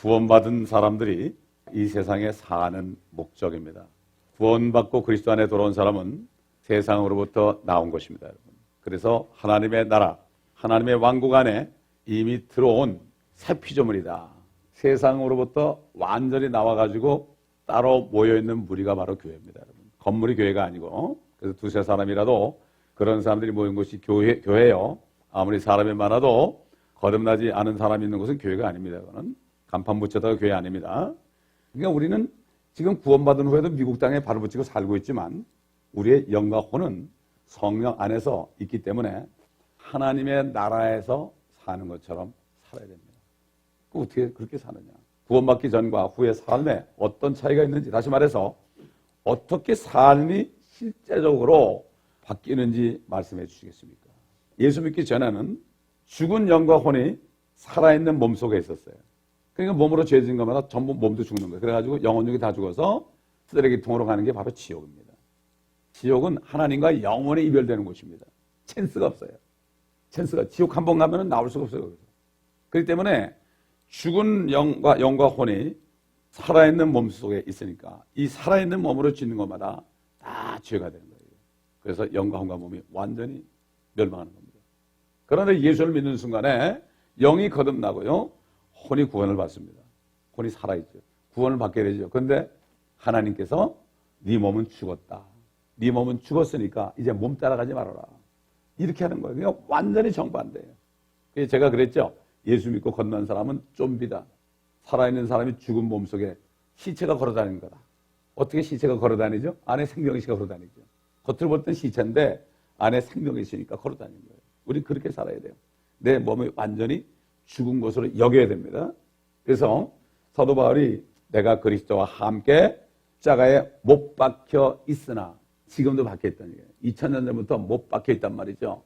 구원받은 사람들이 이 세상에 사는 목적입니다. 구원받고 그리스도 안에 돌아온 사람은 세상으로부터 나온 것입니다, 여러분. 그래서 하나님의 나라, 하나님의 왕국 안에 이미 들어온 새 피조물이다. 세상으로부터 완전히 나와가지고 따로 모여있는 무리가 바로 교회입니다, 여러분. 건물이 교회가 아니고. 그래서 두세 사람이라도 그런 사람들이 모인 곳이 교회예요. 아무리 사람이 많아도 거듭나지 않은 사람이 있는 곳은 교회가 아닙니다. 그거는 간판 붙였다가 교회 아닙니다. 그러니까 우리는 지금 구원받은 후에도 미국 땅에 발을 붙이고 살고 있지만 우리의 영과 혼은 성령 안에서 있기 때문에 하나님의 나라에서 사는 것처럼 살아야 됩니다. 어떻게 그렇게 사느냐? 구원받기 전과 후의 삶에 어떤 차이가 있는지, 다시 말해서 어떻게 삶이 실제적으로 바뀌는지 말씀해 주시겠습니까? 예수 믿기 전에는 죽은 영과 혼이 살아있는 몸 속에 있었어요. 그러니까 몸으로 죄진 것마다 전부 몸도 죽는 거예요. 그래가지고 영혼력이 다 죽어서 쓰레기통으로 가는 게 바로 지옥입니다. 지옥은 하나님과 영원히 이별되는 곳입니다. 찬스가 없어요. 찬스가, 지옥 한 번 가면 나올 수가 없어요. 거기서. 그렇기 때문에 죽은 영과 혼이 살아있는 몸 속에 있으니까 이 살아있는 몸으로 짓는 것마다 다 죄가 되는 거예요. 그래서 영과 혼과 몸이 완전히 멸망하는 겁니다. 그런데 예수를 믿는 순간에 영이 거듭나고요, 혼이 구원을 받습니다. 혼이 살아있죠. 구원을 받게 되죠. 그런데 하나님께서 네 몸은 죽었다. 네 몸은 죽었으니까 이제 몸 따라가지 말아라. 이렇게 하는 거예요. 그냥 완전히 정반대예요. 제가 그랬죠. 예수 믿고 건넌 사람은 좀비다. 살아있는 사람이 죽은 몸 속에 시체가 걸어다니는 거다. 어떻게 시체가 걸어다니죠? 안에 생명이 걸어다니죠. 겉으로 볼 땐 시체인데 안에 생명이 있으니까 걸어다니는 거예요. 우리 그렇게 살아야 돼요. 내 몸이 완전히 죽은 것으로 여겨야 됩니다. 그래서 사도 바울이 내가 그리스도와 함께 십자가에 못 박혀 있으나, 지금도 박혀 있다는 얘기예요. 2000년 전부터 못 박혀 있단 말이죠.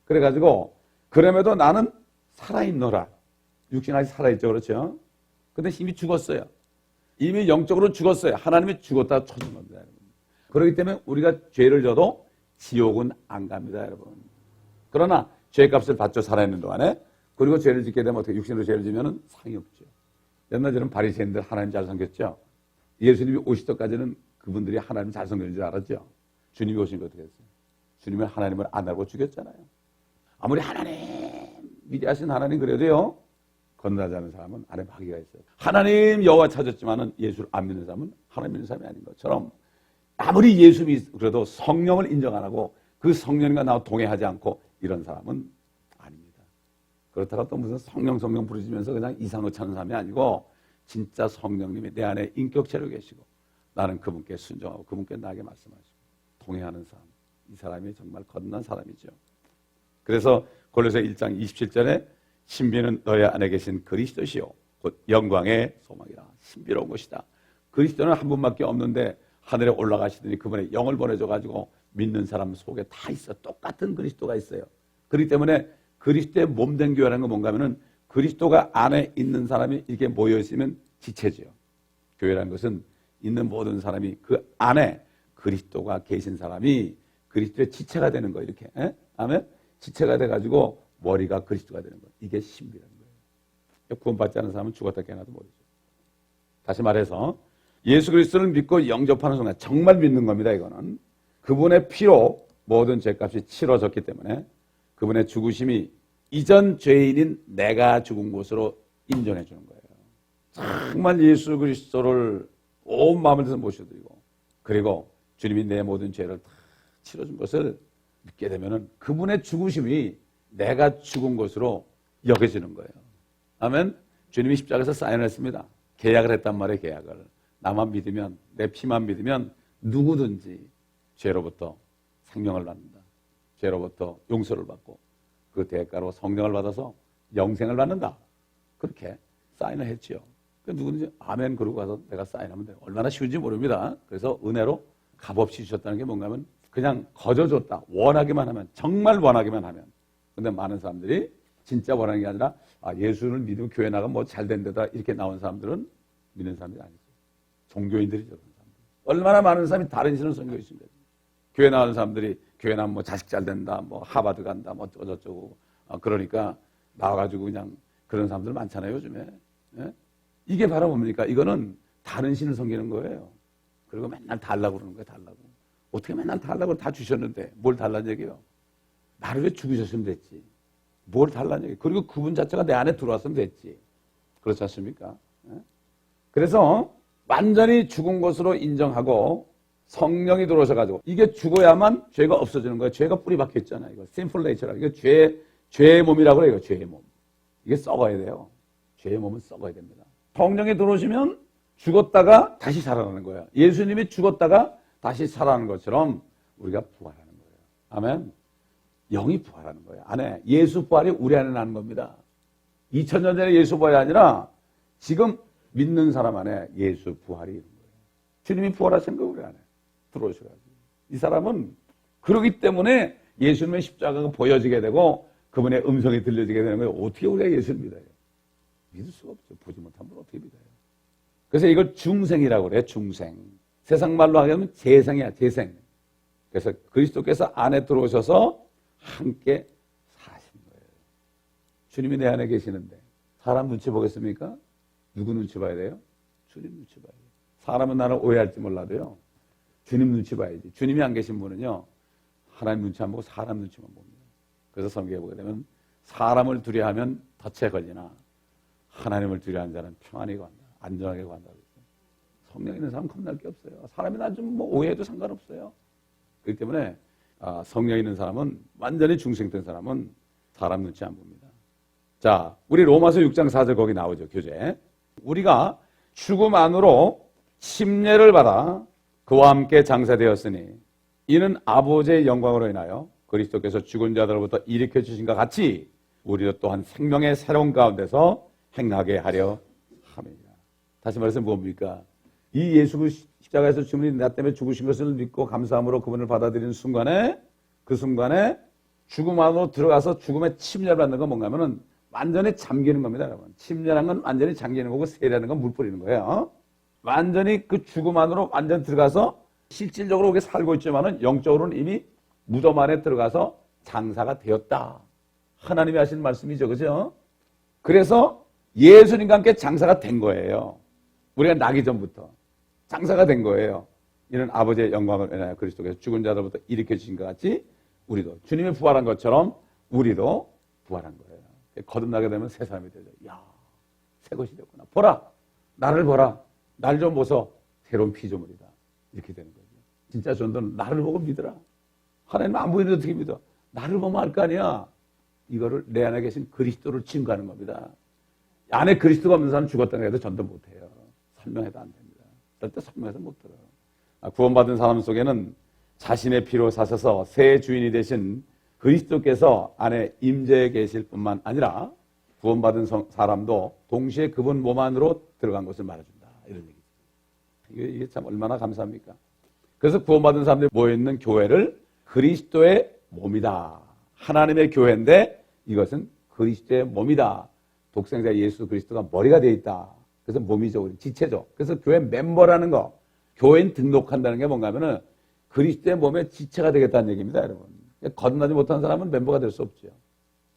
그래가지고 그럼에도 나는 살아있노라. 육신 아직 살아있죠. 그렇죠? 근데 이미 죽었어요. 이미 영적으로 죽었어요. 하나님이 죽었다 쳐준 겁니다, 여러분. 그렇기 때문에 우리가 죄를 져도 지옥은 안 갑니다, 여러분. 그러나 죄값을 받죠, 살아있는 동안에. 그리고 죄를 짓게 되면 어떻게, 육신으로 죄를 지면은 상이 없죠. 옛날에는 바리새인들 하나님 잘 섬겼죠. 예수님이 오실 때까지는 그분들이 하나님 잘 섬기는 줄 알았죠. 주님이 오시니까 어떻게 했어요? 주님은 하나님을 안 알고 죽였잖아요. 아무리 하나님, 위대하신 하나님 그래도요, 건너지 않은 사람은 안에 마귀가 있어요. 하나님 여호와 찾았지만은 예수를 안 믿는 사람은 하나님 믿는 사람이 아닌 것처럼, 아무리 예수 믿어도 성령을 인정 안 하고 그 성령과 나와 동행하지 않고 이런 사람은 아닙니다. 그렇다가 또 무슨 성령 부르시면서 그냥 이상을 찾는 사람이 아니고 진짜 성령님이 내 안에 인격체로 계시고 나는 그분께 순종하고 그분께 나에게 말씀하시고 동행하는 사람, 이 사람이 정말 거듭난 사람이죠. 그래서 골로새 1장 27절에 신비는 너희 안에 계신 그리스도시요 곧 영광의 소망이라. 신비로운 것이다. 그리스도는 한 분밖에 없는데 하늘에 올라가시더니 그분의 영을 보내줘가지고 믿는 사람 속에 다 있어. 똑같은 그리스도가 있어요. 그렇기 때문에 그리스도의 몸된 교회라는 건 뭔가 하면은 그리스도가 안에 있는 사람이 이렇게 모여있으면 지체죠. 교회라는 것은 있는 모든 사람이 그 안에 그리스도가 계신 사람이 그리스도의 지체가 되는 거예요. 이렇게. 아멘? 지체가 돼가지고 머리가 그리스도가 되는 거예요. 이게 신비라는 거예요. 구원받지 않은 사람은 죽었다 깨어나도 모르죠. 다시 말해서 예수 그리스도를 믿고 영접하는 순간 정말 믿는 겁니다. 이거는 그분의 피로 모든 죄값이 치러졌기 때문에 그분의 죽으심이 이전 죄인인 내가 죽은 것으로 인정해 주는 거예요. 정말 예수 그리스도를 온 마음을 다해서 모셔드리고 그리고 주님이 내 모든 죄를 다 치러준 것을 믿게 되면은 그분의 죽으심이 내가 죽은 것으로 여겨지는 거예요. 아멘. 주님이 십자가에서 사인했습니다. 계약을 했단 말이에요. 계약을. 나만 믿으면, 내 피만 믿으면 누구든지 죄로부터 생명을 받는다. 죄로부터 용서를 받고 그 대가로 성령을 받아서 영생을 받는다. 그렇게 사인을 했지요. 누구든지 아멘 그러고 가서 내가 사인하면 돼요. 얼마나 쉬운지 모릅니다. 그래서 은혜로 값없이 주셨다는 게 뭔가 하면 그냥 거저줬다. 원하기만 하면, 정말 원하기만 하면. 근데 많은 사람들이 진짜 원하는 게 아니라 예수를 믿으면 교회 나가면 뭐 잘된 데다 이렇게 나온 사람들은 믿는 사람들이 아니죠. 종교인들이죠. 그런 사람들. 얼마나 많은 사람이 다른 신을 섬기고 있습니다. 교회 나오는 사람들이 교회 나면 뭐 자식 잘 된다, 뭐 하버드 간다, 뭐 어쩌고 그러니까 나와가지고 그냥 그런 사람들 많잖아요, 요즘에. 예? 이게 바로 뭡니까? 이거는 다른 신을 섬기는 거예요. 그리고 맨날 달라고 그러는 거예요. 달라고. 어떻게 맨날 달라고 다 주셨는데 뭘 달라는 얘기예요? 나를 왜 죽이셨으면 됐지. 뭘 달라는 얘기예요. 그리고 그분 자체가 내 안에 들어왔으면 됐지. 그렇지 않습니까? 그래서 완전히 죽은 것으로 인정하고 성령이 들어오셔가지고 이게 죽어야만 죄가 없어지는 거예요. 죄가 뿌리 박혀 있잖아요. 이거 심플 네이처라고. 이거 죄의 몸이라고 그래요. 이거 죄의 몸. 이게 썩어야 돼요. 죄의 몸은 썩어야 됩니다. 성령이 들어오시면 죽었다가 다시 살아나는 거예요. 예수님이 죽었다가 다시 살아나는 것처럼 우리가 부활하는 거예요. 아멘. 영이 부활하는 거예요. 안에 예수 부활이 우리 안에 나는 겁니다. 2000년 전에 예수 부활이 아니라 지금 믿는 사람 안에 예수 부활이 있는 거예요. 주님이 부활하신 거 우리 안에 들어오셔가지고 이 사람은 그러기 때문에 예수님의 십자가가 보여지게 되고 그분의 음성이 들려지게 되는 거예요. 어떻게 우리가 예수를 믿어요? 믿을 수가 없죠. 보지 못하면 어떻게 믿어요? 그래서 이걸 중생이라고 그래요. 중생. 세상 말로 하면 재생이야. 재생. 그래서 그리스도께서 안에 들어오셔서 함께 사신 거예요. 주님이 내 안에 계시는데 사람 눈치 보겠습니까? 누구 눈치 봐야 돼요? 주님 눈치 봐야 돼요. 사람은 나를 오해할지 몰라도요. 주님 눈치 봐야지. 주님이 안 계신 분은요. 하나님 눈치 안 보고 사람 눈치만 봅니다. 그래서 성경에 보게 되면 사람을 두려워하면 덫에 걸리나 하나님을 두려워하는 자는 평안히 간다. 안전하게 간다. 성령 있는 사람은 겁날 게 없어요. 사람이 나 좀 뭐 오해해도 상관없어요. 그렇기 때문에 성령 있는 사람은 완전히 중생된 사람은 사람 눈치 안 봅니다. 자, 우리 로마서 6장 4절 거기 나오죠. 교재. 우리가 죽음 안으로 침례를 받아 그와 함께 장사되었으니 이는 아버지의 영광으로 인하여 그리스도께서 죽은 자들로부터 일으켜 주신 것 같이 우리도 또한 생명의 새로운 가운데서 행하게 하려 함이니라. 다시 말해서 뭡니까? 이 예수 십자가에서 주님이 나 때문에 죽으신 것을 믿고 감사함으로 그분을 받아들이는 순간에 그 순간에 죽음 안으로 들어가서 죽음의 침례를 받는 건 뭔가 하면은 완전히 잠기는 겁니다, 여러분. 침례라는 건 완전히 잠기는 거고 세례라는 건 물 뿌리는 거예요. 완전히 그 죽음 안으로 완전히 들어가서 실질적으로 우리가 살고 있지만은 영적으로는 이미 무덤 안에 들어가서 장사가 되었다. 하나님이 하신 말씀이죠. 그죠? 그래서 예수님과 함께 장사가 된 거예요. 우리가 나기 전부터 장사가 된 거예요. 이는 아버지의 영광을 인하여 그리스도께서 죽은 자들부터 일으켜 주신 것 같이 우리도 주님이 부활한 것처럼 우리도 부활한 거예요. 거듭나게 되면 새 사람이 되죠. 야, 새 것이 됐구나. 보라, 나를 보라. 날 좀 보소. 새로운 피조물이다. 이렇게 되는 거죠. 진짜 전도는 나를 보고 믿어라. 하나님 안 보이는데 어떻게 믿어? 나를 보면 알 거 아니야. 이거를 내 안에 계신 그리스도를 증거하는 겁니다. 안에 그리스도가 없는 사람 죽었다고 해도 전도 못해요. 설명해도 안 됩니다. 절대 설명해서 못 들어요. 구원받은 사람 속에는 자신의 피로 사셔서 새 주인이 되신 그리스도께서 안에 임재해 계실 뿐만 아니라 구원받은 사람도 동시에 그분 몸 안으로 들어간 것을 말해준다. 이런 얘기죠. 이게 참 얼마나 감사합니까? 그래서 구원받은 사람들이 모여있는 교회를 그리스도의 몸이다. 하나님의 교회인데 이것은 그리스도의 몸이다. 독생자 예수 그리스도가 머리가 되어 있다. 그래서 몸이죠. 우리 지체죠. 그래서 교회 멤버라는 거, 교회인 등록한다는 게 뭔가 하면은 그리스도의 몸의 지체가 되겠다는 얘기입니다, 여러분. 거듭나지 못한 사람은 멤버가 될 수 없죠.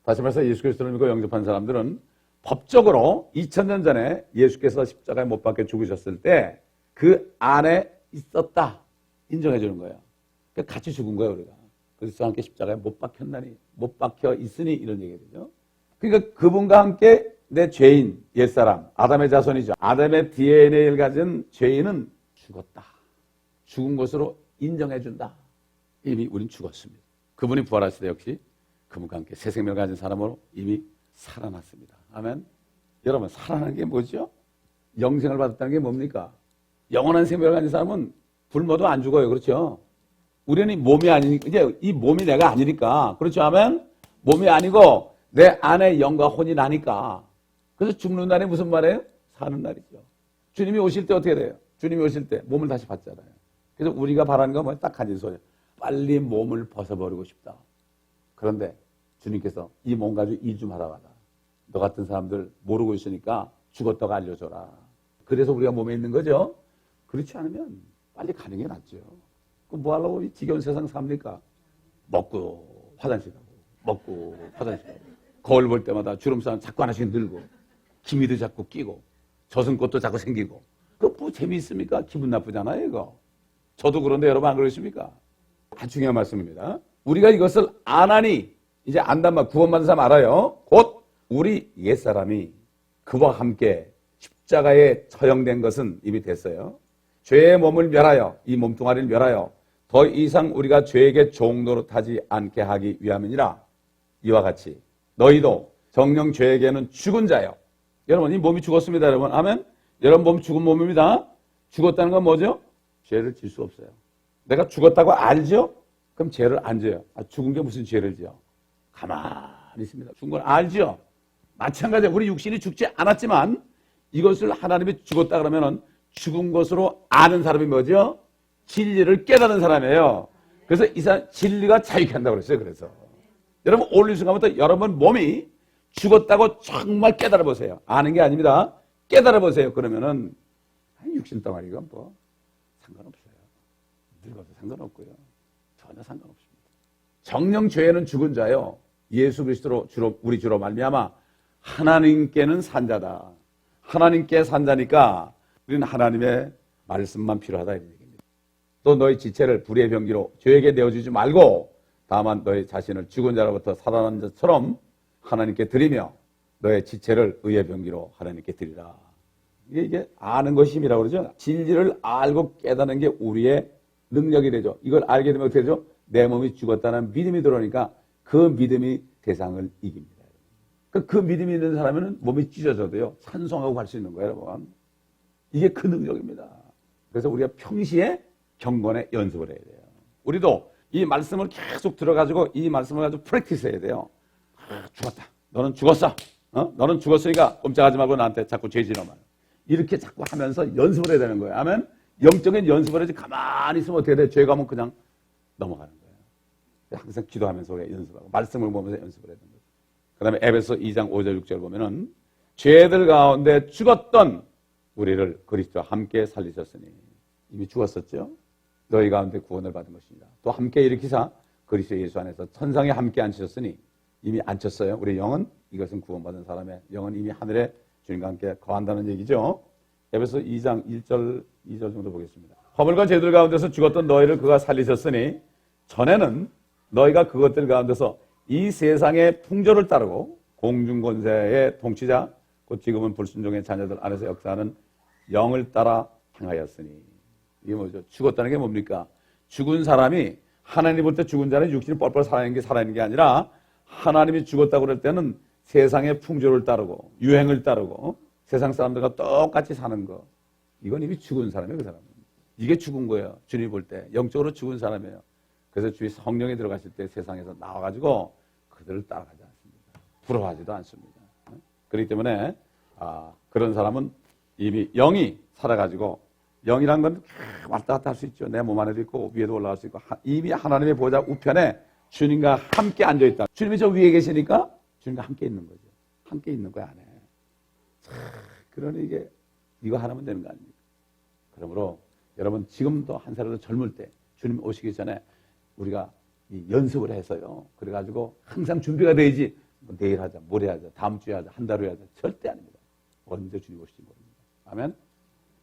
다시 말해서 예수 그리스도를 믿고 영접한 사람들은 법적으로 2000년 전에 예수께서 십자가에 못 박혀 죽으셨을 때 그 안에 있었다. 인정해 주는 거예요. 그러니까 같이 죽은 거예요, 우리가. 그리스도와 함께 십자가에 못 박혔나니, 못 박혀 있으니 이런 얘기가 되죠. 그러니까 그분과 함께 내 죄인, 옛사람, 아담의 자손이죠. 아담의 DNA를 가진 죄인은 죽었다. 죽은 것으로 인정해 준다. 이미 우린 죽었습니다. 그분이 부활하실 때 역시 그분과 함께 새 생명을 가진 사람으로 이미 살아났습니다. 아멘. 여러분, 살아나는 게 뭐죠? 영생을 받았다는 게 뭡니까? 영원한 생명을 가진 사람은 굶어도 안 죽어요. 그렇죠? 우리는 몸이 아니니까, 이제 이 몸이 내가 아니니까. 그렇죠? 아멘. 몸이 아니고 내 안에 영과 혼이 나니까. 그래서 죽는 날이 무슨 말이에요? 사는 날이죠. 주님이 오실 때 어떻게 돼요? 주님이 오실 때 몸을 다시 받잖아요. 그래서 우리가 바라는 건 뭐예요? 딱 한 소리예요. 빨리 몸을 벗어버리고 싶다. 그런데 주님께서 이 몸 가지고 2주 하다가다. 너 같은 사람들 모르고 있으니까 죽었다가 알려줘라. 그래서 우리가 몸에 있는 거죠. 그렇지 않으면 빨리 가는 게 낫죠. 그럼 뭐 하려고 이 지겨운 세상 삽니까? 먹고 화장실 가고 먹고 화장실 가고 거울 볼 때마다 주름살 자꾸 하나씩 늘고 기미도 자꾸 끼고 저승꽃도 자꾸 생기고. 그거 뭐 재미있습니까? 기분 나쁘잖아요, 이거. 저도 그런데 여러분 안 그러십니까? 아주 중요한 말씀입니다. 우리가 이것을 안 하니, 이제 안단 말, 구원받은 사람 알아요. 곧 우리 옛사람이 그와 함께 십자가에 처형된 것은 이미 됐어요. 죄의 몸을 멸하여, 이 몸뚱아리를 멸하여 더 이상 우리가 죄에게 종노릇하지 않게 하기 위함이니라. 이와 같이 너희도 정녕 죄에게는 죽은 자요. 여러분, 이 몸이 죽었습니다, 여러분. 아멘. 여러분 몸 죽은 몸입니다. 죽었다는 건 뭐죠? 죄를 질 수 없어요. 내가 죽었다고 알죠? 그럼 죄를 안 져요. 죽은 게 무슨 죄를 지어? 가만히 있습니다. 죽은 걸 알죠? 마찬가지로 우리 육신이 죽지 않았지만 이것을 하나님이 죽었다 그러면은 죽은 것으로 아는 사람이 뭐죠? 진리를 깨닫는 사람이에요. 그래서 이 사람 진리가 자유케 한다고 그랬어요. 그래서 여러분 오늘 이 순간부터 여러분 몸이 죽었다고 정말 깨달아 보세요. 아는 게 아닙니다. 깨달아 보세요. 그러면은 육신 덩어리가 뭐 상관없어요. 늙어도 상관없고요. 전혀 상관없습니다. 정령 죄에는 죽은 자요. 예수 그리스도로 우리 주로 말미암아 하나님께는 산 자다. 하나님께 산 자니까 우리는 하나님의 말씀만 필요하다 이런 얘기입니다. 또 너희 지체를 불의의 병기로 죄에게 내어주지 말고 다만 너희 자신을 죽은 자로부터 살아난 자처럼 하나님께 드리며 너의 지체를 의의 병기로 하나님께 드리라. 이게 아는 것이 힘이라고 그러죠. 진리를 알고 깨닫는 게 우리의 능력이 되죠. 이걸 알게 되면 어떻게 되죠? 내 몸이 죽었다는 믿음이 들어오니까 그 믿음이 세상을 이깁니다. 그 믿음이 있는 사람은 몸이 찢어져도요 찬송하고 갈 수 있는 거예요, 여러분. 이게 그 능력입니다. 그래서 우리가 평시에 경건의 연습을 해야 돼요. 우리도 이 말씀을 계속 들어가지고 이 말씀을 가지고 프랙티스 해야 돼요. 죽었다. 너는 죽었어. 너는 죽었으니까 꼼짝하지 말고 나한테 자꾸 죄 지어 말. 이렇게 자꾸 하면서 연습을 해야 되는 거예요. 하면 영적인 연습을 해야지 가만히 있으면 어떻게 돼? 죄 가면 그냥 넘어가는 거예요. 항상 기도하면서 우리가 연습하고 말씀을 보면서 연습을 해야 되는 거예요. 그 다음에 에베소 2장 5절 6절 보면은 죄들 가운데 죽었던 우리를 그리스도와 함께 살리셨으니 이미 죽었었죠. 너희 가운데 구원을 받은 것입니다. 또 함께 일으키사 그리스도 예수 안에서 천상에 함께 앉히셨으니 이미 앉혔어요. 우리 영은 이것은 구원받은 사람의 영은 이미 하늘에 주님과 함께 거한다는 얘기죠. 에베소 2장 1절 2절 정도 보겠습니다. 허물과 죄들 가운데서 죽었던 너희를 그가 살리셨으니 전에는 너희가 그것들 가운데서 이 세상의 풍조를 따르고 공중권세의 통치자 곧 지금은 불순종의 자녀들 안에서 역사하는 영을 따라 행하였으니 이게 뭐죠? 죽었다는 게 뭡니까? 죽은 사람이 하나님 볼 때 죽은 자는 육신이 뻘뻘 살아있는 게 아니라 하나님이 죽었다고 그럴 때는 세상의 풍조를 따르고 유행을 따르고 세상 사람들과 똑같이 사는 거 이건 이미 죽은 사람이에요. 그 사람은. 이게 죽은 거예요. 주님 볼 때 영적으로 죽은 사람이에요. 그래서 주의 성령에 들어갔을 때 세상에서 나와가지고 그들을 따라가지 않습니다. 부러워하지도 않습니다. 그렇기 때문에 그런 사람은 이미 영이 살아가지고 영이란 건 왔다 갔다 할 수 있죠. 내 몸 안에도 있고 위에도 올라갈 수 있고 이미 하나님의 보좌 우편에 주님과 함께 앉아있다. 주님이 저 위에 계시니까 주님과 함께 있는 거죠. 함께 있는 거야 안에. 그러니 이거 하나면 되는 거 아닙니까? 그러므로 여러분 지금도 한 살이라도 젊을 때 주님 오시기 전에 우리가 이 연습을 해서요. 그래가지고 항상 준비가 돼야지 뭐 내일 하자, 모레 하자, 다음 주에 하자, 한 달 후에 하자. 절대 아닙니다. 언제 주님 오실지 모릅니다. 아멘.